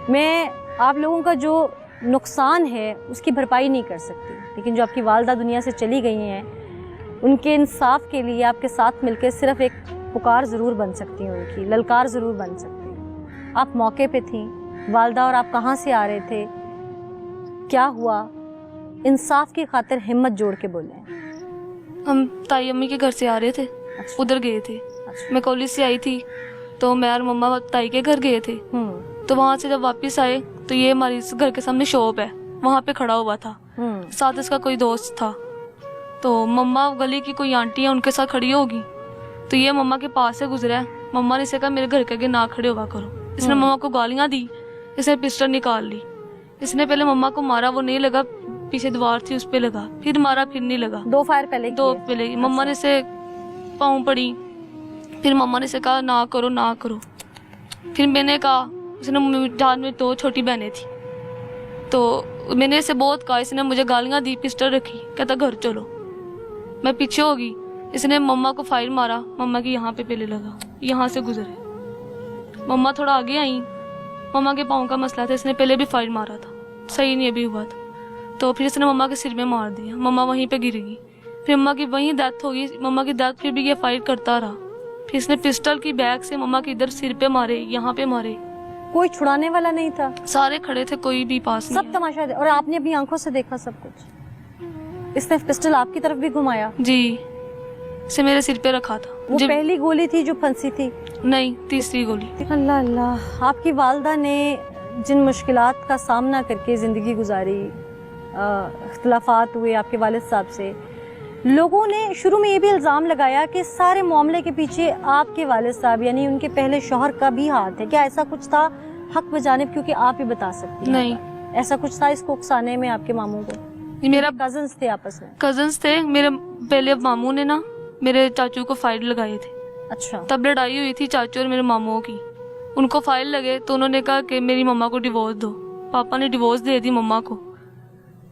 میں آپ لوگوں کا جو نقصان ہے اس کی بھرپائی نہیں کر سکتی، لیکن جو آپ کی والدہ دنیا سے چلی گئی ہیں ان کے انصاف کے لیے آپ کے ساتھ مل کے صرف ایک پکار ضرور بن سکتی ہوں، ان کی للکار ضرور بن سکتی ہوں۔ آپ موقع پہ تھیں، والدہ اور آپ کہاں سے آ رہے تھے، کیا ہوا، انصاف کی خاطر ہمت جوڑ کے بولیں۔ ہم تائی امی کے گھر سے آ رہے تھے، ادھر گئے تھے۔ میں کالج سے آئی تھی تو میں اور مما تائی کے گھر گئے تھے، تو وہاں سے جب واپس آئے تو یہ ہماری گھر کے سامنے شاپ ہے، وہاں پہ کھڑا ہوا تھا، ساتھ اس کا کوئی دوست تھا۔ تو مما گلی کی کوئی آنٹی ہے ان کے ساتھ کھڑی ہوگی، تو یہ مما کے پاس سے گزرا ہے۔ مما نے اسے کہا میرے گھر کے آگے نہ کھڑے ہوا کرو۔ اس نے مما کو گالیاں دی، اس نے پسٹل نکال لی۔ اس نے پہلے مما کو مارا، وہ نہیں لگا، پیچھے دیوار تھی اس پہ لگا، پھر مارا، پھر نہیں لگا، 2 فائر پہلے مما نے اسے پاؤں پڑی، پھر مما نے اسے کہا نہ کرو نہ کرو۔ پھر میں نے کہا، اس نے جان میں 2 چھوٹی بہنیں تھیں، تو میں نے اسے بہت کہا، اس نے مجھے گالیاں دی، پسٹل رکھی، کہتا گھر چلو۔ میں پیچھے ہوگی، اس نے مما کو فائر مارا، مما کی یہاں پہ پہلے لگا، یہاں سے گزرے۔ مما تھوڑا آگے آئیں، مما کے پاؤں کا مسئلہ تھا، اس نے پہلے بھی فائر مارا تھا، صحیح نہیں ابھی ہوا تھا، تو پھر اس نے مما کے سر میں مار دیا، مما وہیں پہ گر گئی۔ پھر مما کی وہیں ڈیتھ ہو گئی۔ مما کی ڈیتھ پھر بھی یہ فائر کرتا رہا، پھر اس نے پسٹل کی بیگ سے مما کے ادھر سر پہ مارے، یہاں پہ مارے۔ کوئی چھڑانے والا نہیں تھا؟ سارے کھڑے تھے، کوئی بھی پاس نہیں۔ سب تماشا اور آپ نے اپنی آنکھوں سے دیکھا سب کچھ؟ اس نے پسٹل آپ کی طرف بھی گھمایا؟ جی، اسے میرے سر پہ رکھا تھا۔ وہ پہلی گولی تھی جو پھنسی تھی؟ نہیں، تیسری گولی۔ اللہ اللہ، آپ کی والدہ نے جن مشکلات کا سامنا کر کے زندگی گزاری، اختلافات ہوئے آپ کے والد صاحب سے، لوگوں نے شروع میں یہ بھی الزام لگایا کہ سارے معاملے کے پیچھے آپ کے والد صاحب یعنی ان کے پہلے شوہر کا بھی ہاتھ ہے۔ کیا ایسا کچھ تھا؟ حق بجانب کیونکہ آپ ہی بتا سکتی ہیں۔ نہیں، ایسا کچھ تھا اس کو اکسانے میں آپ کے ماموں کو؟ میرا کزنز تھے آپس میں؟ کزنز تھے میرے، پہلے ماموں نے نا میرے چاچو کو فائل لگائے تھے۔ اچھا، تب لڑائی ہوئی تھی چاچو اور میرے ماموں کی، ان کو فائل لگے تو انہوں نے کہا کہ میری مما کو ڈیورس دو۔ پاپا نے ڈیورس دے دی مما کو،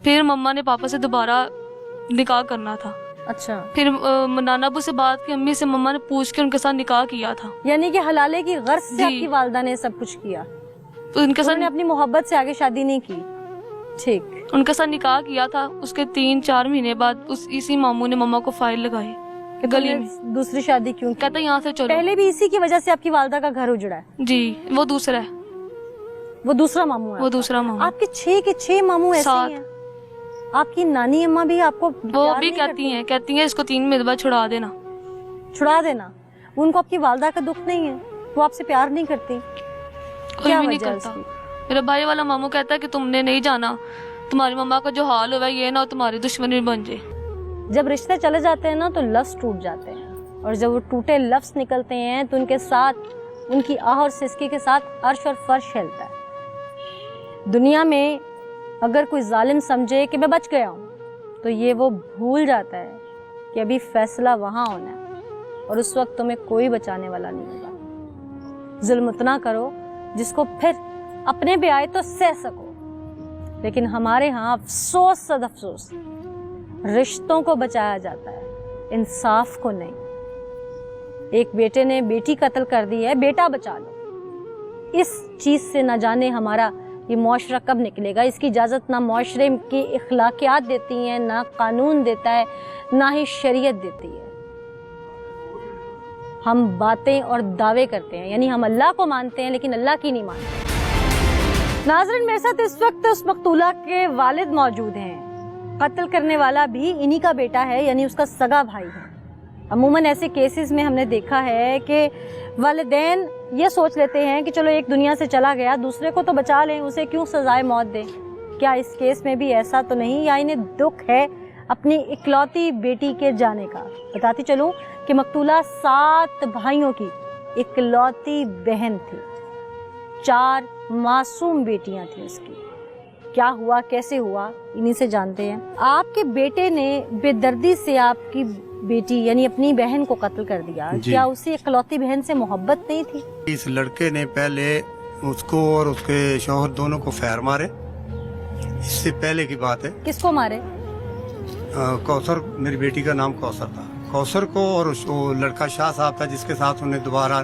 پھر مما نے پاپا سے دوبارہ نکاح کرنا تھا۔ اچھا، پھر نانا ابو سے بات کی، امی سے، مما نے پوچھ کے ان کے ساتھ نکاح کیا تھا۔ یعنی کہ حلالے کی غرض سے آپ کی والدہ نے سب کچھ کیا، تو ان کے ساتھ اپنی محبت سے آگے شادی نہیں کی؟ ٹھیک، ان کے ساتھ نکاح کیا تھا۔ اس کے 3-4 مہینے بعد اسی ماموں نے مما کو فائل لگائے گلی میں۔ دوسری شادی کیوں کی؟ کہتا یہاں سے چلو۔ پہلے بھی اسی کی وجہ سے آپ کی والدہ کا گھر اجڑا ہے؟ جی، وہ دوسرا ہے، وہ دوسرا ماموں ہے؟ وہ دوسرا ماموں۔ آپ کے 6 کے 6 ماموں ایسے ہی ہیں؟ آپ کی نانی اماں بھی آپ کو وہ بھی کہتی ہیں اس کو 3 مہینے بعد چھڑا دینا۔ چھڑا دینا؟ ان کو آپ کی والدہ کا دکھ نہیں ہے؟ وہ آپ سے پیار نہیں کرتی؟ کوئی بھی نہیں کرتا۔ میرا بھائی والا ماموں کہتا ہے کہ تم نے نہیں جانا، تمہاری مما کا جو حال ہوا یہ نہ تمہاری دشمنی بن جائے۔ جب رشتے چلے جاتے ہیں نا تو لفظ ٹوٹ جاتے ہیں، اور جب وہ ٹوٹے لفظ نکلتے ہیں تو ان کے ساتھ ان کی آہ اور سسکی کے ساتھ عرش اور فرش ہلتا ہے۔ دنیا میں اگر کوئی ظالم سمجھے کہ میں بچ گیا ہوں تو یہ وہ بھول جاتا ہے کہ ابھی فیصلہ وہاں ہونا ہے، اور اس وقت تمہیں کوئی بچانے والا نہیں ہوگا۔ ظلم اتنا کرو جس کو پھر اپنے بھی آئے تو سہ سکو، لیکن ہمارے ہاں افسوس صد افسوس رشتوں کو بچایا جاتا ہے، انصاف کو نہیں۔ ایک بیٹے نے بیٹی قتل کر دی ہے، بیٹا بچا لو۔ اس چیز سے نہ جانے ہمارا یہ معاشرہ کب نکلے گا۔ اس کی اجازت نہ معاشرے کی اخلاقیات دیتی ہیں، نہ قانون دیتا ہے، نہ ہی شریعت دیتی ہے۔ ہم باتیں اور دعوے کرتے ہیں، یعنی ہم اللہ کو مانتے ہیں لیکن اللہ کی نہیں مانتے۔ ناظرین، میرے ساتھ اس وقت اس مقتولہ کے والد موجود ہیں۔ قتل کرنے والا بھی انہی کا بیٹا ہے، یعنی اس کا سگا بھائی ہے۔ عموماً ایسے کیسز میں ہم نے دیکھا ہے کہ والدین یہ سوچ لیتے ہیں کہ چلو ایک دنیا سے چلا گیا، دوسرے کو تو بچا لیں، اسے کیوں سزائے موت دیں۔ کیا اس کیس میں بھی ایسا تو نہیں، یا انہیں دکھ ہے اپنی اکلوتی بیٹی کے جانے کا؟ بتاتی چلوں کہ مقتولہ 7 بھائیوں کی اکلوتی بہن تھی، 4 معصوم بیٹیاں تھیں اس کی۔ کیا ہوا، کیسے ہوا، انہی سے جانتے ہیں۔ آپ کے بیٹے نے بے دردی سے آپ کی بیٹی یعنی اپنی بہن کو قتل کر دیا، کیا اسے اکلوتی بہن سے محبت نہیں تھی؟ اس لڑکے نے پہلے اس کو اور اس کے شوہر دونوں کو فیر مارے، اس سے پہلے کی بات ہے۔ کس کو مارے؟ کوثر، میری بیٹی کا نام کوثر تھا، کوثر کو، اور وہ لڑکا شاہ صاحب تھا جس کے ساتھ انہیں دوبارہ